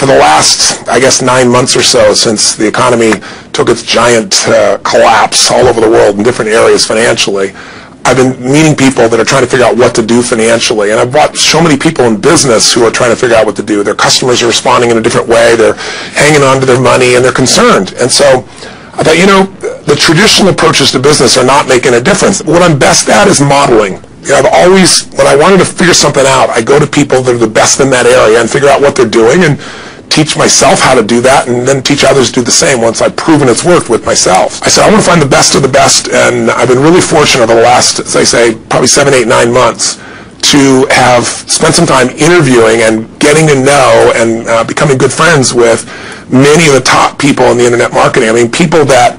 for the last, I guess, 9 months or so, since the economy took its giant collapse all over the world in different areas financially, I've been meeting people that are trying to figure out what to do financially. And I've brought so many people in business who are trying to figure out what to do. Their customers are responding in a different way. They're hanging on to their money, and they're concerned. And so I thought, the traditional approaches to business are not making a difference. What I'm best at is modeling. I've always, when I wanted to figure something out, I go to people that are the best in that area and figure out what they're doing and teach myself how to do that, and then teach others to do the same once I've proven it's worked with myself. I said, I want to find the best of the best, and I've been really fortunate over the last, as I say, probably 7, 8, 9 months to have spent some time interviewing and getting to know and becoming good friends with many of the top people in the internet marketing. I mean, people that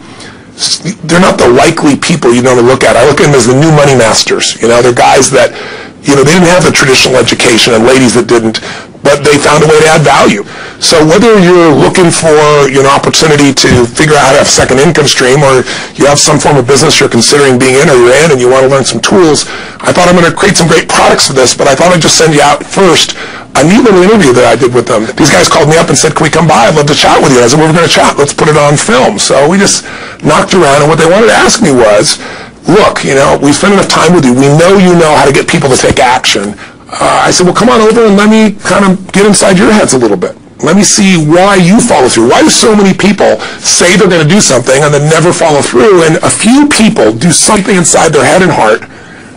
they're not the likely people you normally look at. I look at them as the new money masters. They're guys that, they didn't have the traditional education, and ladies that didn't, but they found a way to add value. So whether you're looking for an opportunity to figure out how to have a second income stream, or you have some form of business you're considering being in, or you're in and you want to learn some tools, I thought I'm going to create some great products for this, but I thought I'd just send you out first a neat little interview that I did with them. These guys called me up and said, can we come by? I'd love to chat with you. I said, well, we're going to chat. Let's put it on film. So we just knocked around, and what they wanted to ask me was, look, we spent enough time with you. We know you know how to get people to take action. I said, well, come on over and let me kind of get inside your heads a little bit. Let me see why you follow through. Why do so many people say they're going to do something and then never follow through? And a few people do something inside their head and heart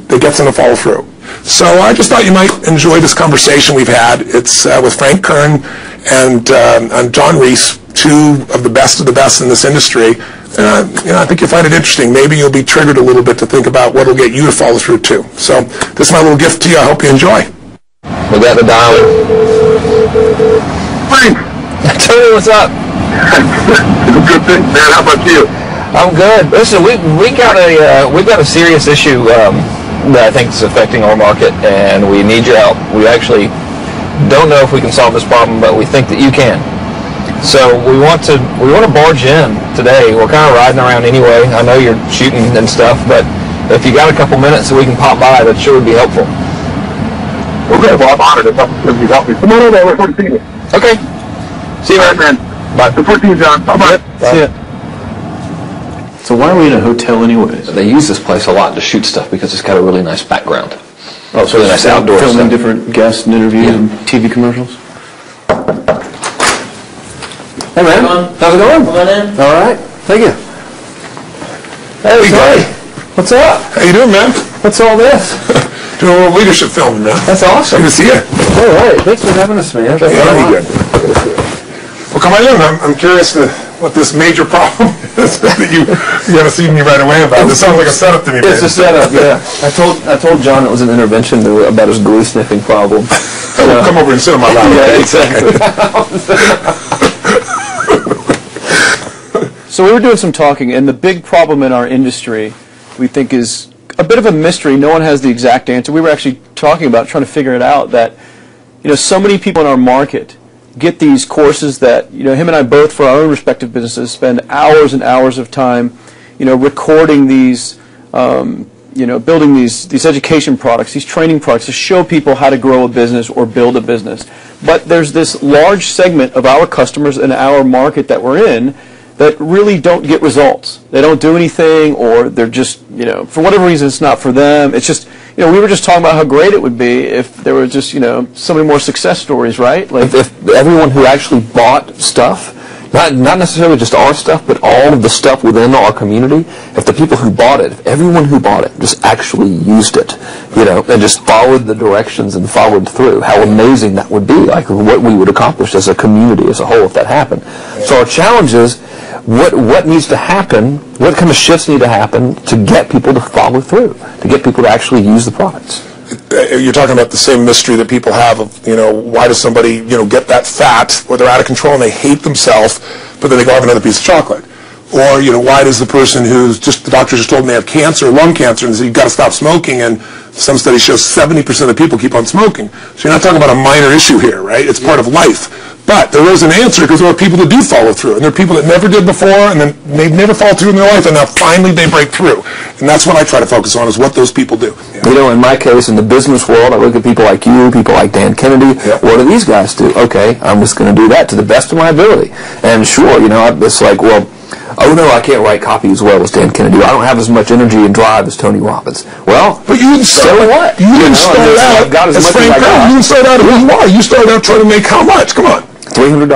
that gets them to follow through. So I just thought you might enjoy this conversation we've had. It's with Frank Kern and John Reese, two of the best in this industry. I think you'll find it interesting. Maybe you'll be triggered a little bit to think about what will get you to follow through too. So this is my little gift to you. I hope you enjoy. We got the dial. Frank. Tony, what's up? Good thing, man. How about you? I'm good. Listen, we've got a serious issue that I think is affecting our market, and we need your help. We actually don't know if we can solve this problem, but we think that you can. So we want to barge in today. We're kind of riding around anyway. I know you're shooting and stuff, but if you got a couple minutes so we can pop by, that sure would be helpful. Okay, well, I'm honored if you help me. Come on over. We're 14. Okay. See you, man. Bye. The 14, John. Bye-bye. Yep. See ya. So why are we in a hotel anyways? They use this place a lot to shoot stuff because it's got a really nice background. Oh, so really nice outdoor stuff. Filming different guests and interviews and TV commercials? Hey man, how's it going? Come on in. All right, thank you. Hey, Tony. What's up? How you doing, man? What's all this? Doing a little leadership filming, man. That's awesome. Good to see you. All right, thanks for having us, man. Yeah, good. Well, come on in. I'm curious to what this major problem is that you haven't seen me right away about. This sounds like a setup to me, man. It's a setup, yeah. I told John it was an intervention about his glue sniffing problem. Come over and sit on my lap. Yeah, exactly. So we were doing some talking, and the big problem in our industry, we think, is a bit of a mystery. No one has the exact answer. We were actually talking about trying to figure it out, that so many people in our market get these courses that him and I both, for our own respective businesses, spend hours and hours of time recording these building these education products, these training products to show people how to grow a business or build a business. But there's this large segment of our customers in our market that we're in that really don't get results. They don't do anything, or they're just, for whatever reason, it's not for them. It's just, we were just talking about how great it would be if there were just, so many more success stories, right? Like if everyone who actually bought stuff, not necessarily just our stuff, but all of the stuff within our community, if the people who bought it, if everyone who bought it just actually used it, and just followed the directions and followed through, how amazing that would be, like what we would accomplish as a community as a whole if that happened. So our challenge is, what needs to happen, what kind of shifts need to happen to get people to follow through, to get people to actually use the products? You're talking about the same mystery that people have of, why does somebody, get that fat, or they're out of control and they hate themselves, but then they go have another piece of chocolate. Or, why does the person the doctor just told them they have cancer, lung cancer, and said, you've got to stop smoking, and some studies show 70% of people keep on smoking. So you're not talking about a minor issue here, right? It's part of life. But there is an answer, because there are people that do follow through, and there are people that never did before, and then they've never followed through in their life, and now finally they break through. And that's what I try to focus on, is what those people do. You know, in my case, in the business world, I look at people like you, people like Dan Kennedy. What do these guys do? Okay, I'm just going to do that to the best of my ability. And sure, you know, it's like, well, oh no, I can't write copy as well as Dan Kennedy. I don't have as much energy and drive as Tony Robbins. Well, but you didn't start, so what? You didn't start out as Frank Kern. You didn't start out who you are. You started out trying to make how much? Come on. $300.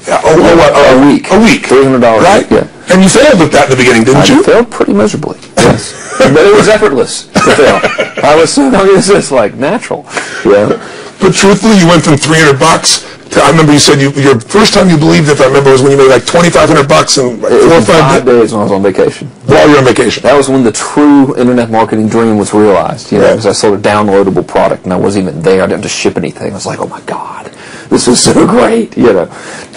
Yeah, a week. A week. $300. Right? Yeah. And you failed at that in the beginning, didn't you? I failed pretty miserably. Yes. But it was effortless to fail. I was so, it's just like natural. Yeah. But truthfully, you went from $300 to, I remember you said your first time you believed, if I remember, was when you made like $2,500 in like 4 or 5 days when I was on vacation. While you were on vacation. That was when the true internet marketing dream was realized. You know, because I sold a downloadable product and I wasn't even there. I didn't have to ship anything. I was like, oh my God, this is so great. You know,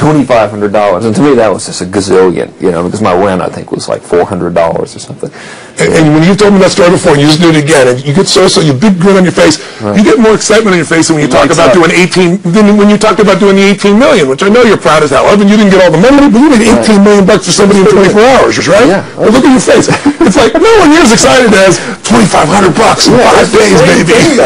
$2,500. And to me, that was just a gazillion. You know, because my win, I think, was like $400 or something. And when you told me that story before, and you just do it again, and you get so you big grin on your face, you get more excitement on your face than when you talk about doing 18. Than when you talked about doing the 18 million, which I know you're proud as hell of, and you didn't get all the money, but you made 18 million bucks for somebody in 24 hours, right? Yeah. But look at your face. It's like no one here is excited as $2,500 in 5 days, baby.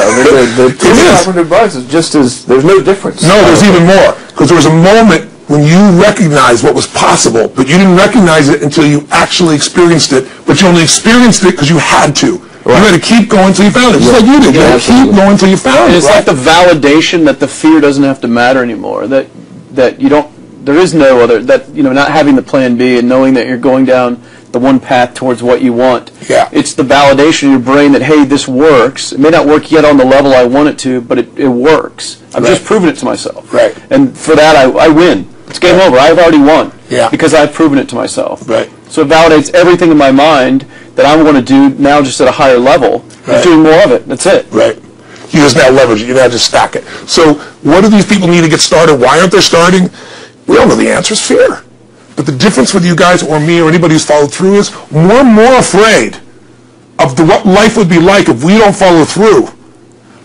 The $2,500 is just as there's no difference. No, there's even more, because there was a moment when you recognized what was possible, but you didn't recognize it until you actually experienced it, but you only experienced it because you had to. Right. You had to keep going until you found it, just like you did. You had to keep going until you found it. It's like the validation that the fear doesn't have to matter anymore, that you don't, there is no other, that, you know, not having the plan B and knowing that you're going down the one path towards what you want. Yeah. It's the validation in your brain that, hey, this works. It may not work yet on the level I want it to, but it works. I've just proven it to myself. Right. And for that, I win. It's game over. I've already won. Yeah. Because I've proven it to myself. Right. So it validates everything in my mind that I want to do now, just at a higher level. Right. And doing more of it. That's it. Right. You just now leverage it. You now just stack it. So what do these people need to get started? Why aren't they starting? We all know the answer is fear. But the difference with you guys or me or anybody who's followed through is we're more afraid of what life would be like if we don't follow through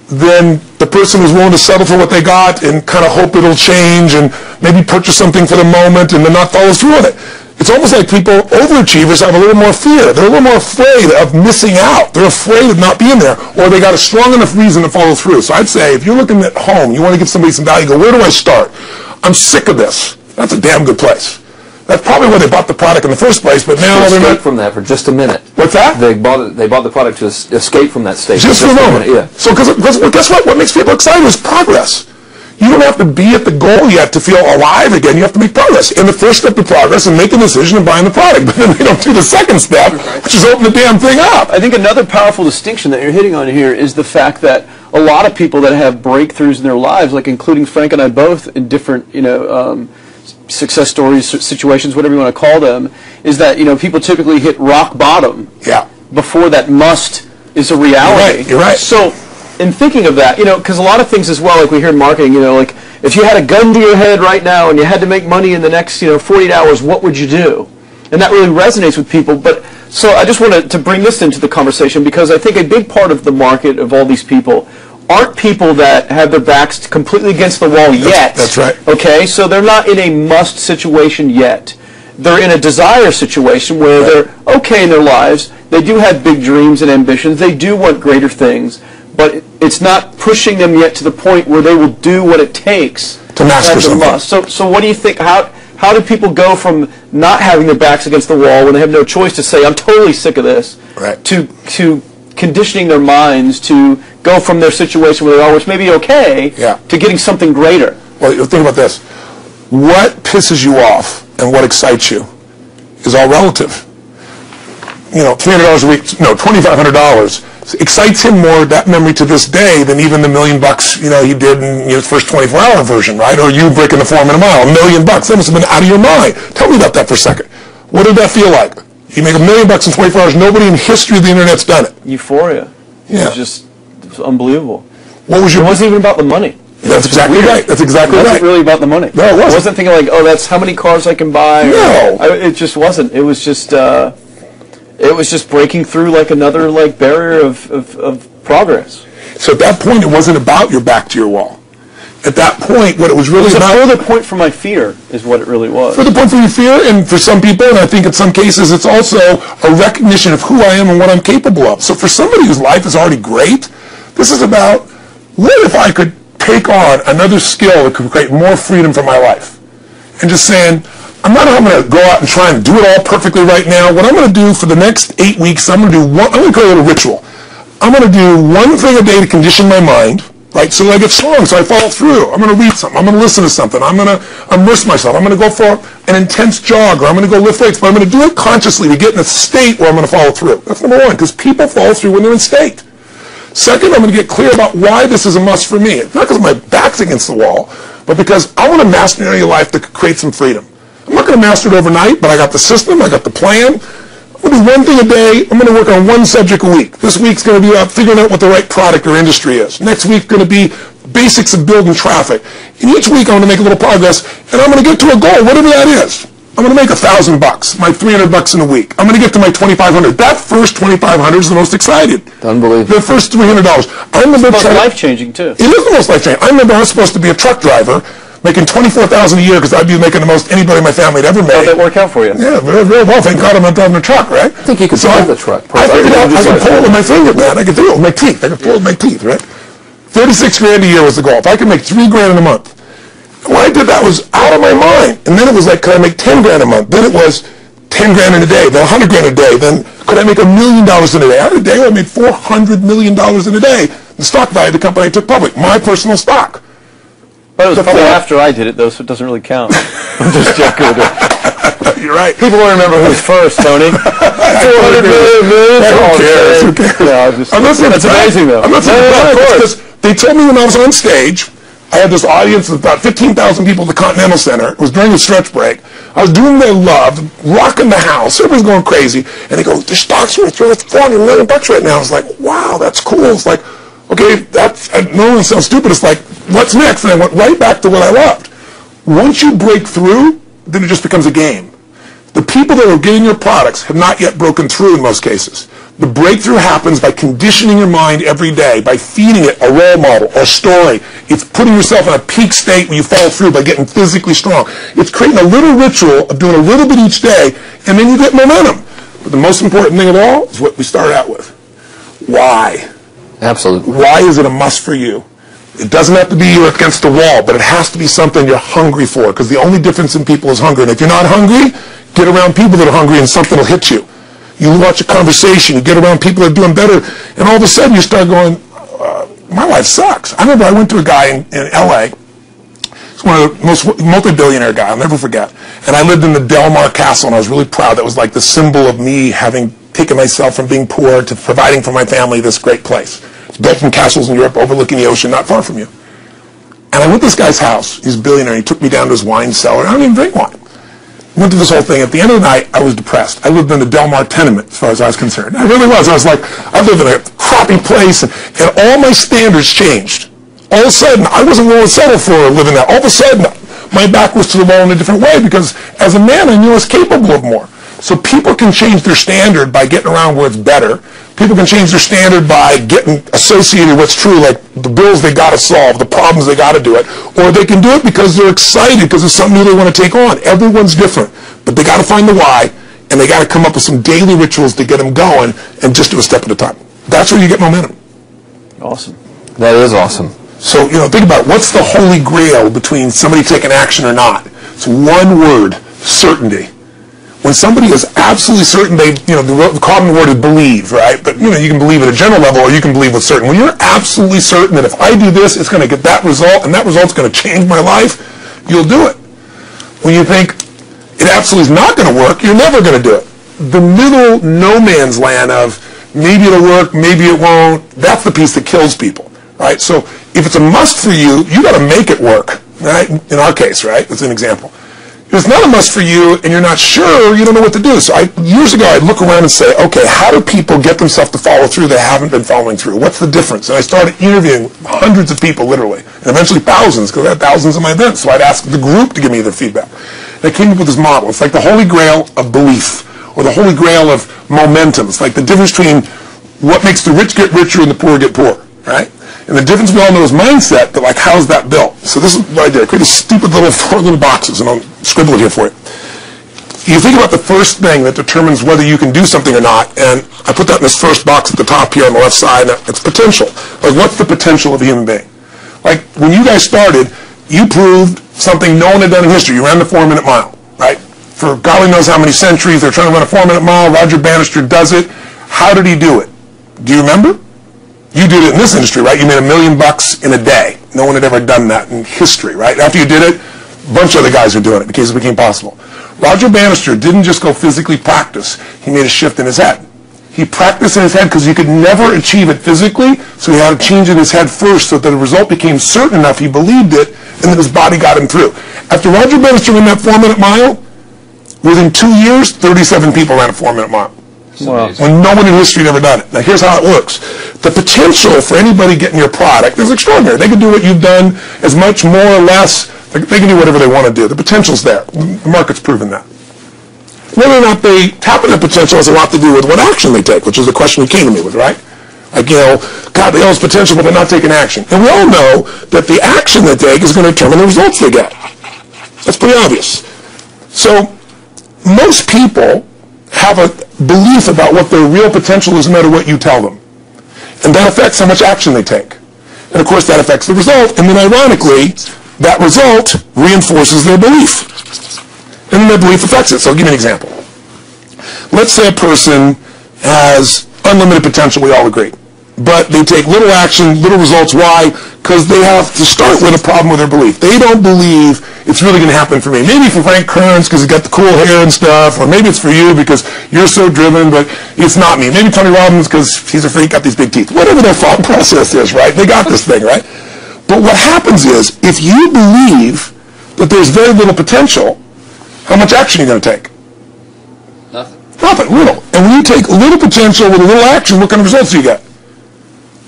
than the person who's willing to settle for what they got and kind of hope it'll change and maybe purchase something for the moment and then not follow through with it. It's almost like people, overachievers, have a little more fear. They're a little more afraid of missing out. They're afraid of not being there, or they got a strong enough reason to follow through. So I'd say, if you're looking at home, you want to give somebody some value, go, where do I start? I'm sick of this. That's a damn good place. That's probably why they bought the product in the first place, but now they're not. From that for just a minute. What's that? They bought the product to escape from that state. Just for a moment. Yeah. So, because guess what? What makes people excited is progress. You don't have to be at the goal yet to feel alive again. You have to make progress. And the first step to progress is make a decision and buying the product. But then they don't do the second step, which is open the damn thing up. I think another powerful distinction that you're hitting on here is the fact that a lot of people that have breakthroughs in their lives, like including Frank and I both in different, success stories, situations, whatever you want to call them, is that, people typically hit rock bottom before that must is a reality. You're right. So, in thinking of that, because a lot of things as well, like we hear in marketing, like if you had a gun to your head right now and you had to make money in the next, 48 hours, what would you do? And that really resonates with people. But so I just wanted to bring this into the conversation because I think a big part of the market of all these people aren't people that have their backs completely against the wall yet. That's right. Okay, so they're not in a must situation yet. They're in a desire situation where they're okay in their lives. They do have big dreams and ambitions. They do want greater things. But it's not pushing them yet to the point where they will do what it takes to master something. So what do you think? How do people go from not having their backs against the wall when they have no choice to say, I'm totally sick of this, to conditioning their minds to go from their situation where they are, which may be okay, to getting something greater? Well, think about this. What pisses you off and what excites you is all relative. $300 a week, $2,500 excites him more, that memory to this day, than even the $1 million he did in his first 24-hour version, right? Or you breaking the 4 minute mile, $1 million. That must have been out of your mind. Tell me about that for a second. What did that feel like? You make $1 million in 24 hours. Nobody in history of the internet's done it. Euphoria. Yeah. It was unbelievable. What was your? It wasn't even about the money. That's exactly right. That's exactly right. It wasn't really about the money. No, it wasn't. I wasn't thinking like, that's how many cars I can buy. No. It just wasn't. It was just. It was just breaking through like another barrier of progress. So at that point, it wasn't about your back to your wall. At that point, what it was really about... It was a further point for my fear, is what it really was. Further point for your fear, and for some people, and I think in some cases, it's also a recognition of who I am and what I'm capable of. So for somebody whose life is already great, this is about, what if I could take on another skill that could create more freedom for my life? And just saying, I'm not going to go out and try and do it all perfectly right now. What I'm going to do for the next 8 weeks, I'm going to create a little ritual. I'm going to do one thing a day to condition my mind, right? So I get strong, so I follow through. I'm going to read something. I'm going to listen to something. I'm going to immerse myself. I'm going to go for an intense jog, or I'm going to go lift weights, but I'm going to do it consciously to get in a state where I'm going to follow through. That's number one, because people follow through when they're in state. Second, I'm going to get clear about why this is a must for me. It's not because my back's against the wall, but because I want to master an area of life that could create some freedom. I'm not going to master it overnight, but I got the system, I got the plan. I'm going to do one thing a day. I'm going to work on one subject a week. This week's going to be about figuring out what the right product or industry is. Next week's going to be basics of building traffic. And each week I'm going to make a little progress, and I'm going to get to a goal, whatever that is. I'm going to make $1,000, my $300 in a week. I'm going to get to my $2,500. That first $2,500 is the most excited. Unbelievable. The first $300. I remember it's life-changing, too. It is the most life-changing. I remember I was supposed to be a truck driver, making $24,000 a year because I'd be making the most anybody in my family had ever made. How'd that work out for you? Yeah, very, very well. Thank God I'm not driving a truck, right? I think you could drive the truck. I figured out I could pull it with my finger, man. I could do it with my teeth. I could pull it with my teeth, right? 36 grand a year was the goal. If I could make $3 grand in a month. When I did that, was out of my mind. And then it was like, could I make 10 grand a month? Then it was 10 grand in a day, then 100 grand a day. Then could I make $1 million in a day? I had a day where I made $400 million in a day. The stock value of the company I took public, my personal stock. But it was probably after I did it, though, so it doesn't really count. I'm just joking with it. You're right. People will remember who's first, Tony. 400 million. Who cares? Who cares? Yeah, that's amazing, though. I'm not saying that because they told me when I was on stage, I had this audience of about 15,000 people at the Continental Center. It was during the stretch break. I was doing what I loved, rocking the house. Everybody's going crazy. And they go, the stock's worth $400 million right now. I was like, wow, that's cool. It's like, okay, that's, no one sounds stupid. It's like, what's next? And I went right back to what I loved. Once you break through, then it just becomes a game. The people that are getting your products have not yet broken through in most cases. The breakthrough happens by conditioning your mind every day, by feeding it a role model or a story. It's putting yourself in a peak state where you follow through by getting physically strong. It's creating a little ritual of doing a little bit each day, and then you get momentum. But the most important thing of all is what we started out with. Why? Absolutely. Why is it a must for you? It doesn't have to be you're against the wall, but it has to be something you're hungry for, because the only difference in people is hunger. And if you're not hungry, get around people that are hungry and something will hit you. You watch a conversation, you get around people that are doing better, and all of a sudden you start going, my life sucks. I remember I went to a guy in L.A., he's one of the most multi-billionaire guy, I'll never forget, and I lived in the Del Mar Castle, and I was really proud. That was like the symbol of me having taken myself from being poor to providing for my family this great place. It's built from castles in Europe overlooking the ocean, not far from you. And I went to this guy's house, he's a billionaire, he took me down to his wine cellar, I don't even drink wine. Went through this whole thing. At the end of the night, I was depressed. I lived in the Del Mar tenement, as far as I was concerned. I really was. I was like, I lived in a crappy place, and all my standards changed. All of a sudden, I wasn't willing to settle for living there. All of a sudden, my back was to the wall in a different way, because as a man, I knew I was capable of more. So people can change their standard by getting around where it's better. People can change their standard by getting associated with what's true, like the bills they got to solve, the problems they got to do it. Or they can do it because they're excited, because it's something new they want to take on. Everyone's different. But they got to find the why, and they got to come up with some daily rituals to get them going, and just do a step at a time. That's where you get momentum. Awesome. That is awesome. So, think about what's the holy grail between somebody taking action or not. It's one word, certainty. When somebody is absolutely certain, the common word is believe, right? But, you can believe at a general level, or you can believe with certain. When you're absolutely certain that if I do this, it's going to get that result, and that result's going to change my life, you'll do it. When you think it absolutely is not going to work, you're never going to do it. The middle no man's land of maybe it'll work, maybe it won't, that's the piece that kills people, right? So if it's a must for you, you got to make it work, right? In our case, right? That's an example. If it's not a must for you and you're not sure, you don't know what to do. So years ago, I'd look around and say, okay, how do people get themselves to follow through that haven't been following through? What's the difference? And I started interviewing hundreds of people, literally, and eventually thousands, because I had thousands of my events. So I'd ask the group to give me their feedback. And I came up with this model. It's like the holy grail of belief, or the holy grail of momentum. It's like the difference between what makes the rich get richer and the poor get poor, right? And the difference we all know is mindset, but like, how's that built? So this is what I did. I created stupid little 4 little boxes, and I'll scribble it here for you. You think about the first thing that determines whether you can do something or not, and I put that in this first box at the top here on the left side, and it's potential. Like, what's the potential of a human being? Like, when you guys started, you proved something no one had done in history. You ran the 4-minute mile, right? For God only knows how many centuries, they're trying to run a 4-minute mile. Roger Bannister does it. How did he do it? Do you remember? You did it in this industry, right? You made $1 million in a day. No one had ever done that in history, right? After you did it, a bunch of other guys were doing it because it became possible. Roger Bannister didn't just go physically practice. He made a shift in his head. He practiced in his head because he could never achieve it physically, so he had to change in his head first so that the result became certain enough he believed it, and then his body got him through. After Roger Bannister ran that 4-minute mile, within 2 years, 37 people ran a 4-minute mile. Wow. When no one in history had ever done it. Now here's how it works. The potential for anybody getting your product is extraordinary. They can do what you've done as much, more or less. They can do whatever they want to do. The potential's there. The market's proven that. Whether or not they tap into potential has a lot to do with what action they take, which is the question you came to me with, right? Like, you know, God, they all have potential, but they're not taking action. And we all know that the action they take is going to determine the results they get. That's pretty obvious. So most people have a belief about what their real potential is no matter what you tell them. And that affects how much action they take. And of course that affects the result, and then ironically, that result reinforces their belief. And then their belief affects it. So I'll give you an example. Let's say a person has unlimited potential, we all agree. But they take little action, little results. Why? Because they have to start with a problem with their belief. They don't believe it's really going to happen for me. Maybe for Frank Kearns because he's got the cool hair and stuff, or maybe it's for you because you're so driven, but it's not me. Maybe Tony Robbins because he's a freak, got these big teeth. Whatever their thought process is, right? They got this thing, right? But what happens is, if you believe that there's very little potential, how much action are you going to take? Nothing, little. And when you take little potential with a little action, what kind of results do you get?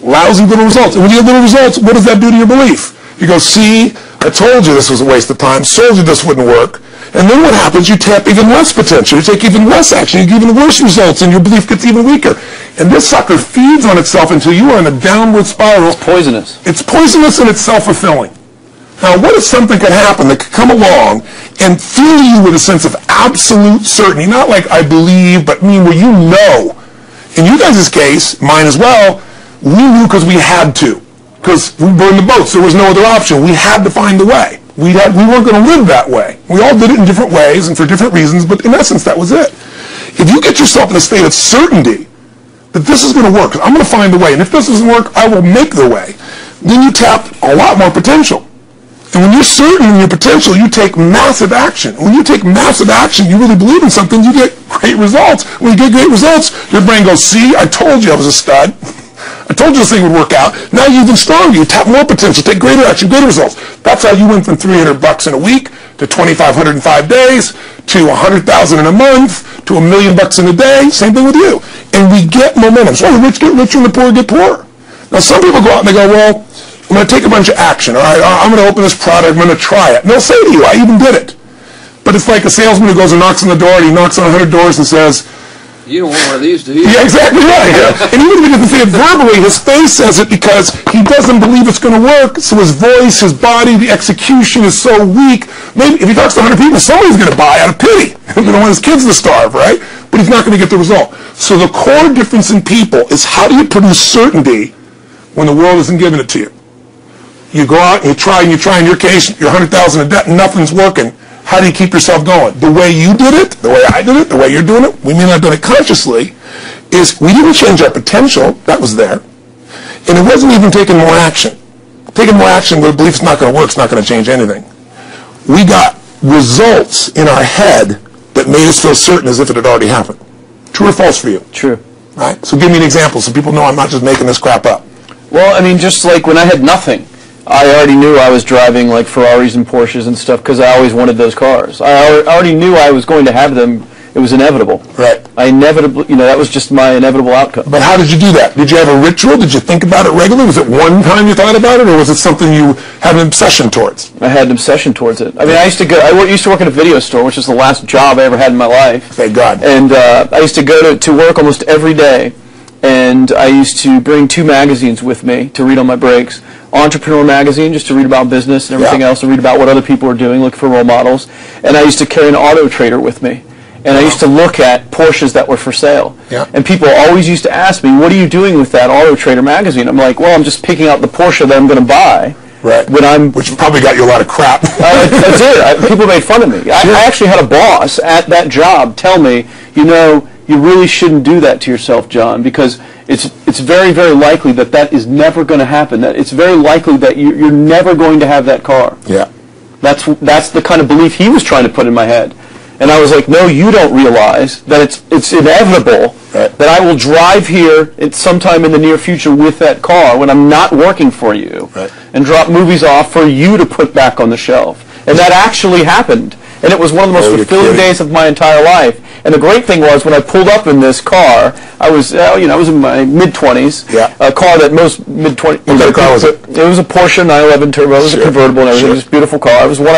Lousy little results. And when you get little results, what does that do to your belief? You go, see, I told you this was a waste of time, told you this wouldn't work. And then what happens? You tap even less potential. You take even less action. You get even worse results, and your belief gets even weaker. And this sucker feeds on itself until you are in a downward spiral. It's poisonous. It's poisonous and it's self-fulfilling. Now, what if something could happen that could come along and fill you with a sense of absolute certainty? Not like I believe, but where you know. In you guys' case, mine as well, we knew because we had to. Because we burned the boats. There was no other option. We had to find a way. We weren't going to live that way. We all did it in different ways and for different reasons, but in essence, that was it. If you get yourself in a state of certainty that this is going to work, I'm going to find a way, and if this doesn't work, I will make the way, then you tap a lot more potential. And when you're certain in your potential, you take massive action. When you take massive action, you really believe in something, you get great results. When you get great results, your brain goes, see, I told you I was a stud. I told you this thing would work out. Now you're even stronger. You tap more potential, take greater action, greater results. That's how you went from $300 in a week to $2,500 in 5 days to $100,000 in a month to $1 million in a day. Same thing with you. And we get momentum. So the rich get richer and the poor get poorer. Now some people go out and they go, well, I'm going to take a bunch of action. All right, I'm going to open this product. I'm going to try it. And they'll say to you, I even did it. But it's like a salesman who goes and knocks on the door, and he knocks on 100 doors and says, you don't want one of these, do you? Yeah, exactly right. Yeah. And even if he doesn't say it verbally, his face says it because he doesn't believe it's going to work. So his voice, his body, the execution is so weak. Maybe if he talks to 100 people, somebody's going to buy out of pity. They don't want his kids to starve, right? But he's not going to get the result. So the core difference in people is how do you produce certainty when the world isn't giving it to you? You go out and you try. In your case, you're $100,000 in debt and nothing's working. How do you keep yourself going? The way you did it, the way I did it, the way you're doing it, we may not have done it consciously, is we didn't change our potential. That was there. And it wasn't even taking more action. Taking more action where belief is not going to work, it's not going to change anything. We got results in our head that made us feel certain as if it had already happened. True or false for you? True. Right? So give me an example so people know I'm not just making this crap up. Well, I mean, just like when I had nothing, I already knew I was driving like Ferraris and Porsches and stuff because I always wanted those cars. I already knew I was going to have them. It was inevitable. Right. I inevitably, that was just my inevitable outcome. But how did you do that? Did you have a ritual? Did you think about it regularly? Was it one time you thought about it, or was it something you had an obsession towards? I had an obsession towards it. I mean, I used to work at a video store, which is the last job I ever had in my life. Thank God. And I used to go to work almost every day. and I used to bring 2 magazines with me to read on my breaks. Entrepreneur magazine, just to read about business and everything else, and read about what other people are doing, look for role models. And I used to carry an auto trader with me. And I used to look at Porsches that were for sale. Yeah. And people always used to ask me, what are you doing with that Auto Trader magazine? I'm like, well, I'm just picking out the Porsche that I'm going to buy. Right. Which probably got you a lot of crap. That's it. People made fun of me. I actually had a boss at that job tell me, you know, you really shouldn't do that to yourself, John, because it's very, very likely that that is never going to happen. That it's very likely that you're never going to have that car. Yeah. That's the kind of belief he was trying to put in my head. And I was like, no, you don't realize that it's inevitable that I will drive here sometime in the near future with that car when I'm not working for you and drop movies off for you to put back on the shelf. And that actually happened. And it was one of the most fulfilling days of my entire life. And the great thing was when I pulled up in this car, I was in my mid-20s, a car that most mid-20s... What kind of car was it? It was a Porsche 911 Turbo. It was a convertible and everything. It was a beautiful car. It was what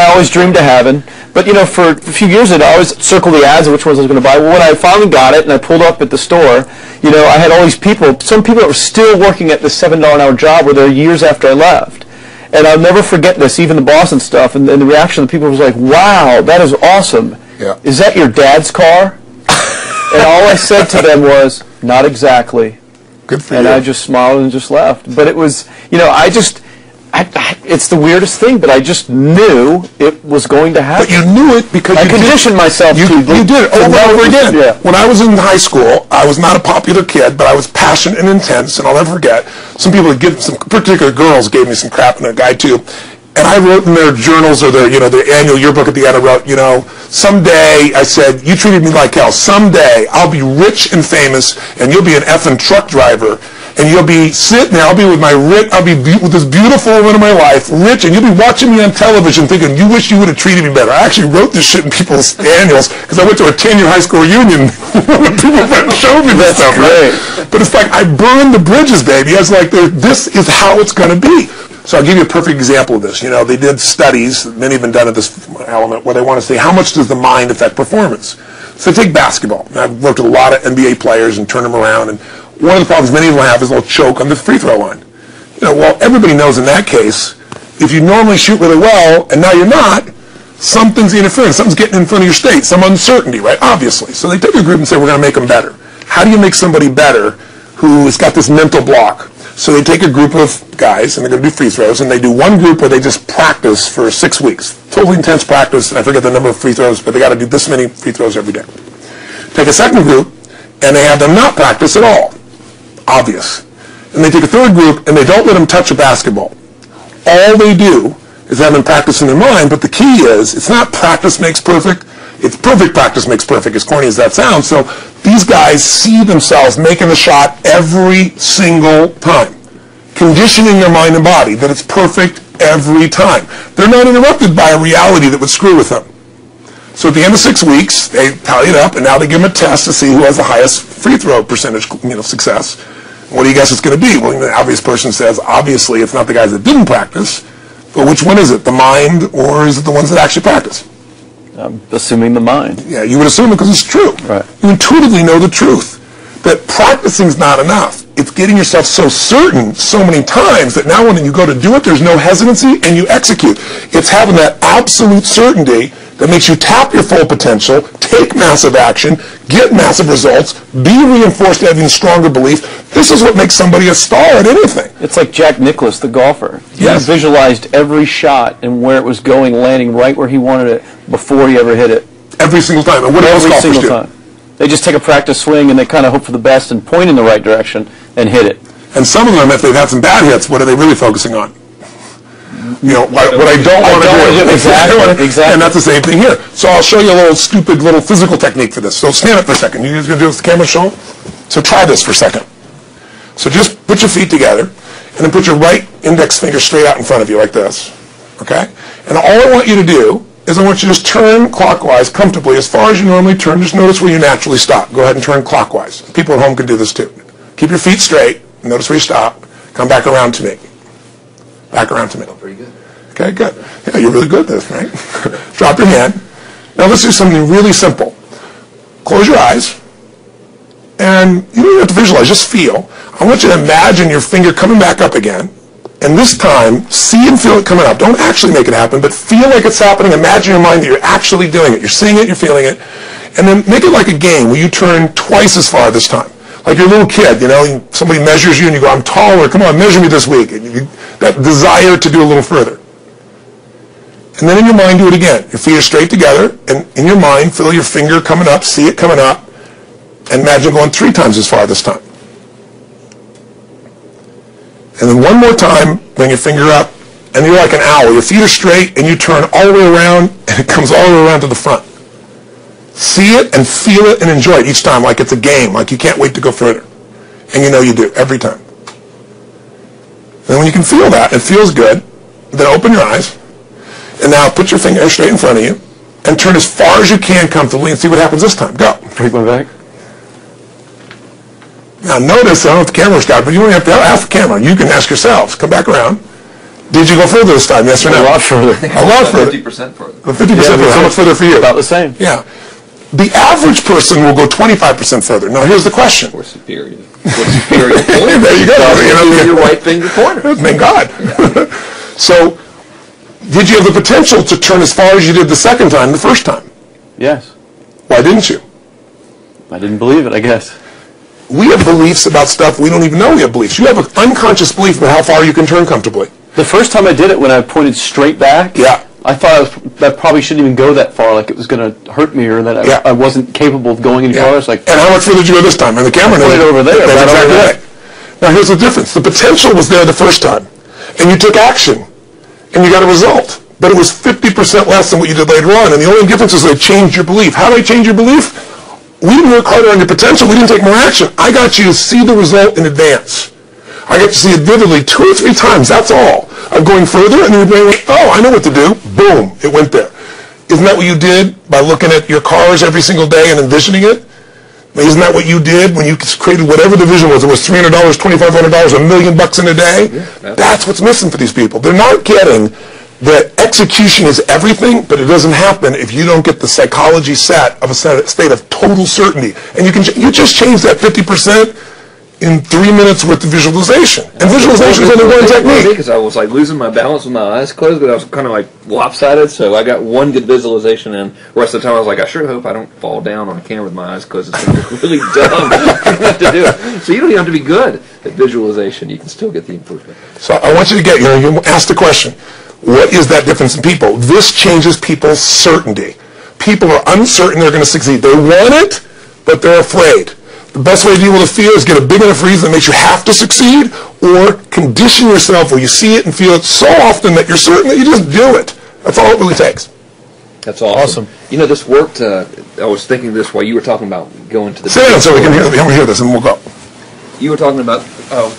I always dreamed of having. But, you know, for a few years I'd always circle the ads of which ones I was going to buy. Well, when I finally got it and I pulled up at the store, you know, I had all these people, some people that were still working at this $7 an hour job were there years after I left. And I'll never forget this, even the boss and stuff, and the reaction of the people was like, wow, that is awesome. Yeah. Is that your dad's car? And all I said to them was, not exactly. Good for you. And I just smiled and just left. But it was, you know, it's the weirdest thing, but I just knew it was going to happen. But you knew it because I conditioned myself you did it over and over again. Yeah. When I was in high school, I was not a popular kid, but I was passionate and intense, and I'll never forget, some people, some particular girls gave me some crap, and a guy too, and I wrote in their journals or their annual yearbook at the end, I wrote, someday, I said, you treated me like hell. Someday, I'll be rich and famous, and you'll be an effing truck driver. And you'll be sitting there, I'll be with this beautiful woman of my life, rich, and you'll be watching me on television thinking, you wish you would have treated me better. I actually wrote this shit in people's annuals because I went to a 10-year high school reunion when people showed me this stuff, right? But it's like, I burned the bridges, baby. I was like, this is how it's going to be. So I'll give you a perfect example of this. You know, they did studies, many have been done at this element, where they want to say, how much does the mind affect performance? So take basketball. And I've worked with a lot of NBA players and turned them around, and one of the problems many of them have is they'll choke on the free throw line. You know, well, everybody knows in that case, if you normally shoot really well and now you're not, something's interfering, something's getting in front of your state, some uncertainty, right? Obviously. So they take a group and say, we're going to make them better. How do you make somebody better who has got this mental block? So they take a group of guys and they're going to do free throws, and they do one group where they just practice for 6 weeks. Totally intense practice, and I forget the number of free throws, but they got to do this many free throws every day. Take a second group, and they have them not practice at all. Obvious. And they take a third group and they don't let them touch a basketball. All they do is have them practice in their mind, but the key is, it's not practice makes perfect, it's perfect practice makes perfect, as corny as that sounds. So these guys see themselves making the shot every single time, conditioning their mind and body that it's perfect every time. They're not interrupted by a reality that would screw with them. So at the end of 6 weeks, they tally it up, and now they give them a test to see who has the highest free throw percentage, success. What do you guess it's going to be? Well, the obvious person says, obviously, it's not the guys that didn't practice, but which one is it? The mind, or is it the ones that actually practice? I'm assuming the mind. Yeah, you would assume it because it's true. Right. You intuitively know the truth. That practicing's not enough. It's getting yourself so certain so many times that now when you go to do it, there's no hesitancy, and you execute. It's having that absolute certainty that makes you tap your full potential, take massive action, get massive results, be reinforced having stronger belief. This is what makes somebody a star at anything. It's like Jack Nicklaus, the golfer. Yes. He visualized every shot and where it was going, landing right where he wanted it before he ever hit it. Every single time. And what do most golfers do? Time. They just take a practice swing and they kind of hope for the best and point in the right direction and hit it. And some of them, if they've had some bad hits, what are they really focusing on? You know, what I don't want to do. Exactly. And that's the same thing here. So I'll show you a little stupid little physical technique for this. So stand up for a second. You guys going to do this? The camera show? So try this for a second. So just put your feet together, and then put your right index finger straight out in front of you like this. Okay? And all I want you to do is I want you to just turn clockwise comfortably as far as you normally turn. Just notice where you naturally stop. Go ahead and turn clockwise. People at home can do this too. Keep your feet straight. Notice where you stop. Come back around to me. Back around to me. Oh, pretty good. Okay, good. Yeah, you're really good at this, right? Drop your hand. Now let's do something really simple. Close your eyes. And you don't have to visualize, just feel. I want you to imagine your finger coming back up again. And this time, see and feel it coming up. Don't actually make it happen, but feel like it's happening. Imagine in your mind that you're actually doing it. You're seeing it, you're feeling it. And then make it like a game where you turn twice as far this time. Like you're a little kid, you know, somebody measures you and you go, I'm taller, come on, measure me this week. And that desire to do a little further. And then in your mind, do it again. Your feet are straight together, and in your mind, feel your finger coming up, see it coming up, and imagine going 3 times as far this time. And then one more time, bring your finger up, and you're like an owl. Your feet are straight, and you turn all the way around, and it comes all the way around to the front. See it and feel it and enjoy it each time like it's a game, like you can't wait to go further. And you know you do, every time. And when you can feel that, it feels good, then open your eyes, and now put your finger straight in front of you, and turn as far as you can comfortably and see what happens this time. Go. Break my back. Now notice, I don't know if the camera's got it, but you don't have to ask the camera. You can ask yourselves. Come back around. Did you go further this time, yes or no? A lot further. A lot further. 50% further. 50% further. How much further for you? About the same. Yeah. The average person will go 25% further. Now here's the question. Or superior. Or superior pointer. There you go. Your right finger pointer. Thank God. So, did you have the potential to turn as far as you did the second time, the first time? Yes. Why didn't you? I didn't believe it, I guess. We have beliefs about stuff we don't even know we have beliefs. You have an unconscious belief about how far you can turn comfortably. The first time I did it, when I pointed straight back, Yeah. I thought that probably shouldn't even go that far, like it was going to hurt me, or that I wasn't capable of going any farther. It's like, and how much further did you go this time? And the camera knows. Right over there. That's Right exactly over there. right. Now here's the difference. The potential was there the first time, and you took action, and you got a result. But it was 50% less than what you did later on, and the only difference is they changed your belief. How did I change your belief? We didn't work harder on your potential. We didn't take more action. I got you to see the result in advance. I got to see it vividly 2 or 3 times. That's all. I'm going further, and your brain went, oh, I know what to do. Boom, it went there. Isn't that what you did by looking at your cars every single day and envisioning it? Isn't that what you did when you created whatever the vision was? It was $300, $2,500, $1 million in a day? Yeah, that's what's missing for these people. They're not getting that execution is everything, but it doesn't happen if you don't get the psychology set of a state of total certainty. And you just change that 50% in 3 minutes worth of visualization. And visualization is only one technique. Because I was like losing my balance with my eyes closed, but I was kind of like lopsided, so I got one good visualization in. The rest of the time I was like, I sure hope I don't fall down on camera with my eyes closed. It's going to look really dumb. I have to do it. So you don't even have to be good at visualization. You can still get the improvement. So I want you to get, you ask the question, what is that difference in people? This changes people's certainty. People are uncertain they're going to succeed. They want it, but they're afraid. The best way to deal with a fear is get a big enough reason that makes you have to succeed, or condition yourself where you see it and feel it so often that you're certain that you just do it. That's all it really takes. That's awesome. You know, this worked, I was thinking this while you were talking about going to the... Sit down so we can hear this and we'll go. You were talking about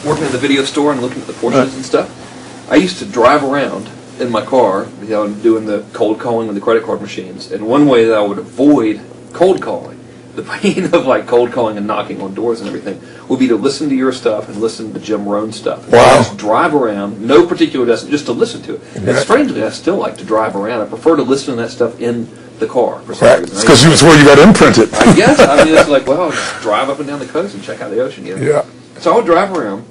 working in the video store and looking at the Porsches and stuff. I used to drive around in my car, doing the cold calling with the credit card machines, and one way that I would avoid cold calling, the pain of like cold calling and knocking on doors and everything, would be to listen to your stuff and listen to Jim Rohn's stuff. Wow. Just drive around, no particular destination, just to listen to it. And strangely, I still like to drive around. I prefer to listen to that stuff in the car for some reason. It's because it's where you got imprinted. I guess. I mean, it's like, well, I'll just drive up and down the coast and check out the ocean. You know? Yeah. So I would drive around,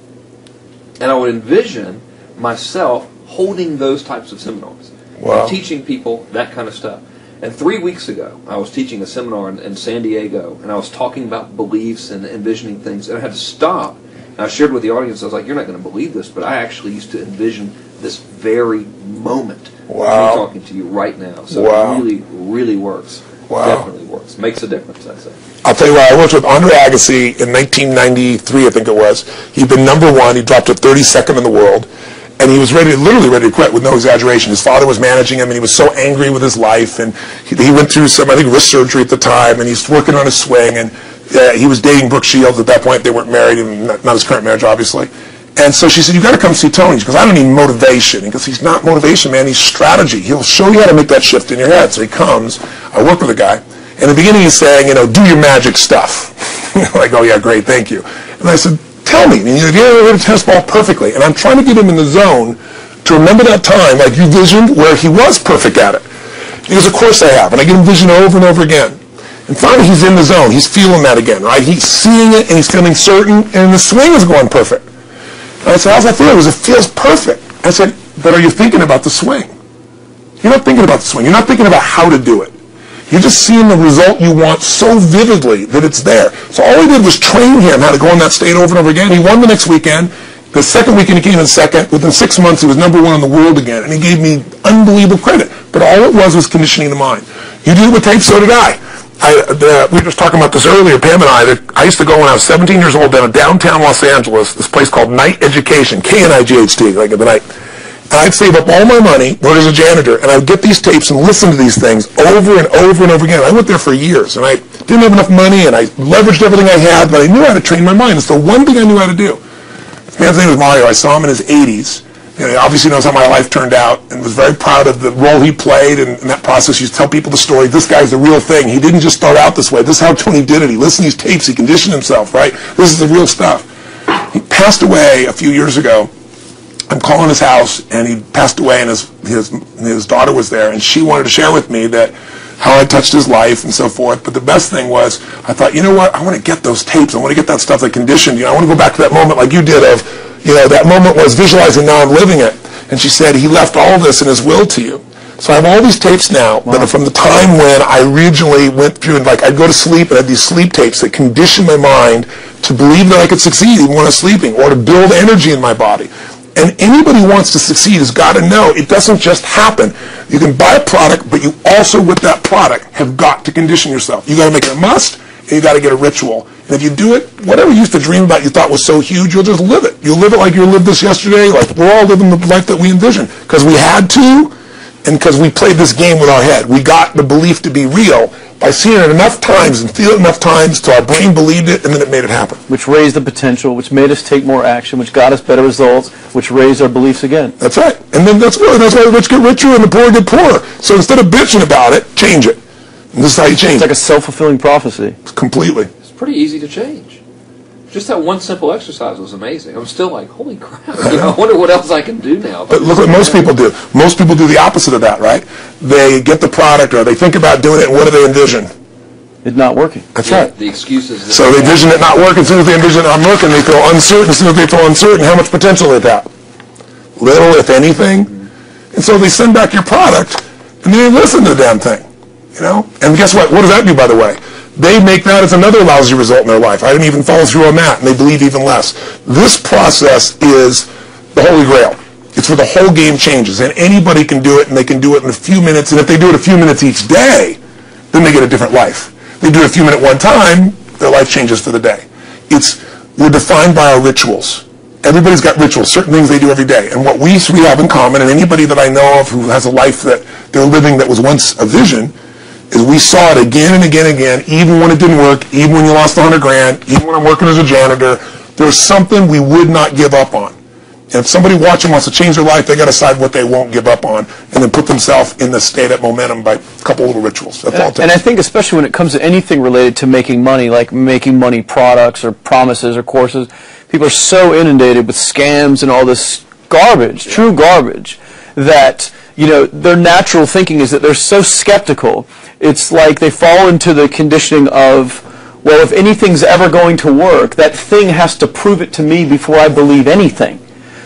and I would envision myself holding those types of seminars. Wow. And teaching people that kind of stuff. And 3 weeks ago, I was teaching a seminar in San Diego, and I was talking about beliefs and envisioning things, and I had to stop. And I shared with the audience, I was like, you're not going to believe this, but I actually used to envision this very moment. Wow. Me talking to you right now. So Wow. it really, really works. Wow. Definitely works. Makes a difference, I'd say. I'll tell you what, I worked with Andre Agassi in 1993, I think it was. He'd been #1. He dropped to 32nd in the world. And he was literally ready to quit with no exaggeration. His father was managing him, and he was so angry with his life. And he went through some, I think, wrist surgery at the time, and he's working on his swing. And he was dating Brooke Shields at that point. They weren't married, and not his current marriage, obviously. And so she said, you've got to come see Tony. She goes, I don't need motivation. He goes, he's not motivation, man. He's strategy. He'll show you how to make that shift in your head. So he comes. I work with a guy. In the beginning, he's saying, do your magic stuff. Like, oh, yeah, great, thank you. And I said, tell me. And you've ever hit a tennis ball perfectly. And I'm trying to get him in the zone to remember that time, like you visioned, where he was perfect at it. He goes, of course I have. And I get him vision over and over again. And finally, he's in the zone. He's feeling that again, right? He's seeing it, and he's feeling certain, and the swing is going perfect. And I said, how's that feel? He goes, it feels perfect. I said, but are you thinking about the swing? You're not thinking about the swing. You're not thinking about how to do it. You're just seeing the result you want so vividly that it's there. So all we did was train him how to go in that state over and over again. He won the next weekend. The second weekend he came in second. Within 6 months he was #1 in the world again. And he gave me unbelievable credit. But all it was conditioning the mind. You do it with tape, so did I. We were just talking about this earlier, Pam and I used to go when I was 17 years old down in downtown Los Angeles, this place called Night Education, K-N-I-G-H-T, like in the night. And I'd save up all my money, work as a janitor, and I'd get these tapes and listen to these things over and over and over again. I went there for years, and I didn't have enough money, and I leveraged everything I had, but I knew how to train my mind. It's the one thing I knew how to do. This man's name was Mario. I saw him in his 80s. And he obviously knows how my life turned out and was very proud of the role he played in that process. He used to tell people the story. This guy's the real thing. He didn't just start out this way. This is how Tony did it. He listened to these tapes. He conditioned himself, right? This is the real stuff. He passed away a few years ago. I'm calling his house, and he passed away, and his daughter was there, and she wanted to share with me that how I touched his life and so forth. But the best thing was, I thought, you know what? I want to get those tapes. I want to get that stuff that conditioned. You know, I want to go back to that moment like you did of, you know, that moment was visualizing, now I'm living it. And she said, he left all this in his will to you. So I have all these tapes now that are from the time when I originally went through, and like I'd go to sleep and I had these sleep tapes that conditioned my mind to believe that I could succeed even when I was sleeping, or to build energy in my body. And anybody who wants to succeed has got to know it doesn't just happen. You can buy a product, but you also, with that product, have got to condition yourself. You got to make it a must, and you got to get a ritual. And if you do it, whatever you used to dream about you thought was so huge, you'll just live it. You'll live it like you lived this yesterday, like we're all living the life that we envisioned. Because we had to, and because we played this game with our head. We got the belief to be real by seeing it enough times and feeling it enough times till our brain believed it, and then it made it happen. Which raised the potential, which made us take more action, which got us better results, which raised our beliefs again. That's right. And then that's why the rich get richer and the poor get poorer. So instead of bitching about it, change it. And this is how you change it. It's like a self-fulfilling prophecy. Completely. It's pretty easy to change. Just that one simple exercise was amazing. I'm still like, holy crap, you know, I wonder what else I can do now. But look what most people do. Most people do the opposite of that, right? They get the product, or they think about doing it, and what do they envision? It's not working. That's right. The excuses. So they envision it not working. As soon as they envision it not working, they feel uncertain. As soon as they feel uncertain, how much potential they have? Little, if anything. And so they send back your product, and they didn't listen to the damn thing. You know? And guess what? What does that do, by the way? They make that as another lousy result in their life. I didn't even follow through on that, and they believe even less. This process is the Holy Grail. It's where the whole game changes, and anybody can do it, and they can do it in a few minutes, and if they do it a few minutes each day, then they get a different life. They do it a few minutes one time, their life changes for the day. We're defined by our rituals. Everybody's got rituals, certain things they do every day. And what we have in common, and anybody that I know of who has a life that they're living that was once a vision, is we saw it again and again and again, even when it didn't work, even when you lost 100 grand, even when I'm working as a janitor. There's something we would not give up on. And if somebody watching wants to change their life, they got to decide what they won't give up on, and then put themselves in the state of momentum by a couple little rituals. That's all it takes. And I think especially when it comes to anything related to making money, like making money products or promises or courses, people are so inundated with scams and all this garbage, true garbage, that, you know, their natural thinking is that they're so skeptical. It's like they fall into the conditioning of, well, if anything's ever going to work, that thing has to prove it to me before I believe anything.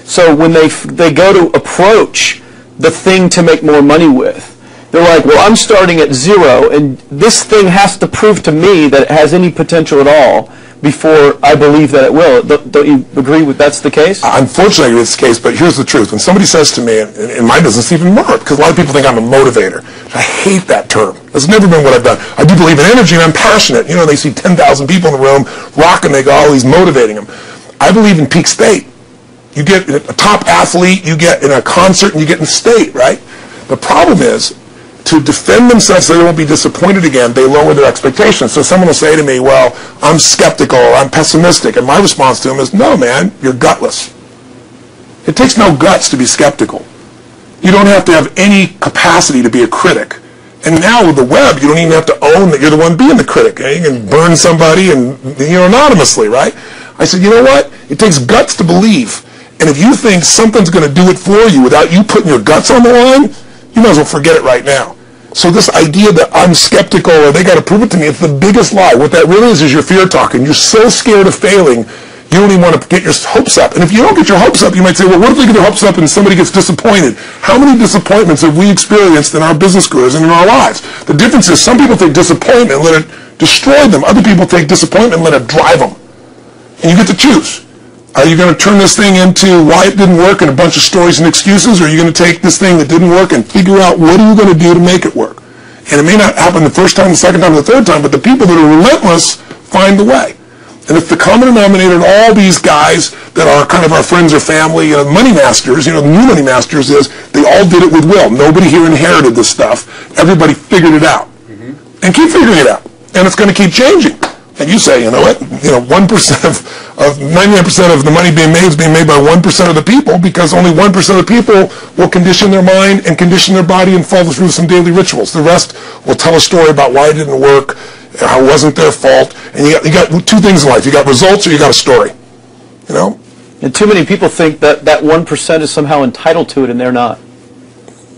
So when they go to approach the thing to make more money with, they're like, well, I'm starting at zero, and this thing has to prove to me that it has any potential at all before I believe that it will. Don't you agree with that's the case? Unfortunately, it's the case, but here's the truth. When somebody says to me, in my business even more, because a lot of people think I'm a motivator. I hate that term. That's never been what I've done. I do believe in energy, and I'm passionate. You know, they see 10,000 people in the room rocking, they go, oh, he's motivating them. I believe in peak state. You get a top athlete, you get in a concert, and you get in state, right? The problem is, to defend themselves so they won't be disappointed again, they lower their expectations. So someone will say to me, well, I'm skeptical or I'm pessimistic. And my response to them is, no, man, you're gutless. It takes no guts to be skeptical. You don't have to have any capacity to be a critic. And now with the web, you don't even have to own that you're the one being the critic. You can burn somebody and, you know, anonymously, right? I said, you know what? It takes guts to believe. And if you think something's going to do it for you without you putting your guts on the line, you might as well forget it right now. So this idea that I'm skeptical or they got to prove it to me, it's the biggest lie. What that really is your fear talking. You're so scared of failing, you don't even want to get your hopes up. And if you don't get your hopes up, you might say, well, what if they get their hopes up and somebody gets disappointed? How many disappointments have we experienced in our business careers and in our lives? The difference is some people take disappointment and let it destroy them. Other people take disappointment and let it drive them. And you get to choose. Are you going to turn this thing into why it didn't work and a bunch of stories and excuses, or are you going to take this thing that didn't work and figure out what are you going to do to make it work? And it may not happen the first time, the second time, the third time, but the people that are relentless find the way. And if the common denominator in all these guys that are kind of our friends or family, money masters, the new money masters is they all did it with will. Nobody here inherited this stuff. Everybody figured it out. And keep figuring it out. And it's going to keep changing. And you say, you know what, 1% of 99% of the money being made is being made by 1% of the people, because only 1% of the people will condition their mind and condition their body and follow through some daily rituals. The rest will tell a story about why it didn't work, how it wasn't their fault. And you got two things in life. You got results or you got a story. And too many people think that 1% is somehow entitled to it, and they're not.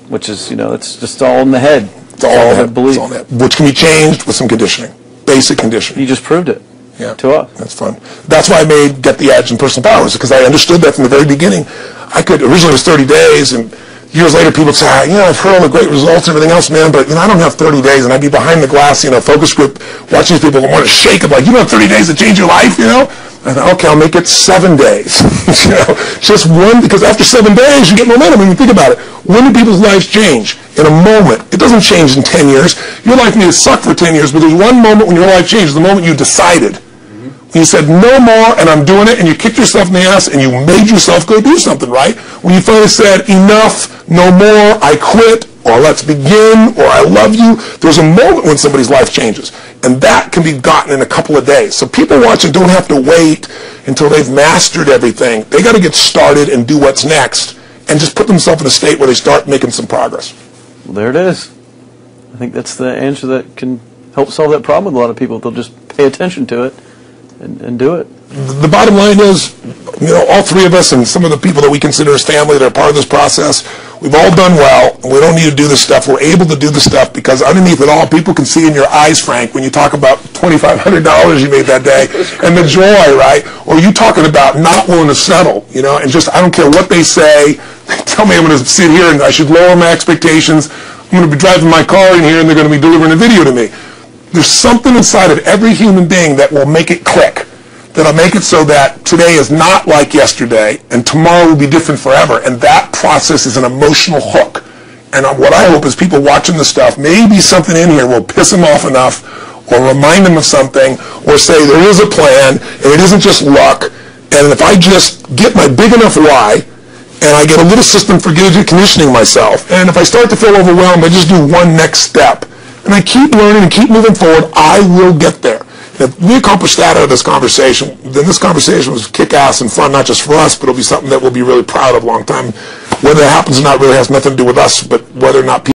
Which is, it's just all in the head. It's all in the head. It's all in the head. Which can be changed with some conditioning. Basic conditioning. You just proved it. Yeah. To us. That's fun. That's why I made Get the Edge and Personal Powers, because I understood that from the very beginning. Originally it was 30 days, and years later people would say, I've heard all the great results and everything else, man, but I don't have 30 days, and I'd be behind the glass, focus group, watching these people want to shake it, like, you don't have 30 days to change your life, I thought, okay, I'll make it 7 days. Just one, because after 7 days you get momentum. And you think about it, when do people's lives change? In a moment. It doesn't change in 10 years. Your life may have sucked for 10 years, but there's one moment when your life changed, the moment you decided. When you said, no more, and I'm doing it, and you kicked yourself in the ass, and you made yourself go do something, right? When you finally said, enough, no more, I quit, or let's begin, or I love you, there's a moment when somebody's life changes. And that can be gotten in a couple of days. So people watching don't have to wait until they've mastered everything. They got to get started and do what's next, and just put themselves in a state where they start making some progress. Well, there it is. I think that's the answer that can help solve that problem with a lot of people. They'll just pay attention to it and do it. The bottom line is, all three of us and some of the people that we consider as family that are part of this process, we've all done well, and we don't need to do this stuff. We're able to do the stuff because underneath it all, people can see in your eyes, Frank, when you talk about $2,500 you made that day, and the joy, right? Or you talking about not willing to settle, and just, I don't care what they say, they tell me I'm going to sit here and I should lower my expectations. I'm going to be driving my car in here and they're going to be delivering a video to me. There's something inside of every human being that will make it click. That'll make it so that today is not like yesterday and tomorrow will be different forever. And that process is an emotional hook. And what I hope is people watching this stuff, maybe something in here will piss them off enough or remind them of something or say there is a plan and it isn't just luck. And if I just get my big enough why and I get a little system for conditioning myself, and if I start to feel overwhelmed, I just do one next step. And I keep learning and keep moving forward, I will get there. If we accomplish that out of this conversation, then this conversation was kick-ass and fun, not just for us, but it'll be something that we'll be really proud of a long time. Whether that happens or not really has nothing to do with us, but whether or not people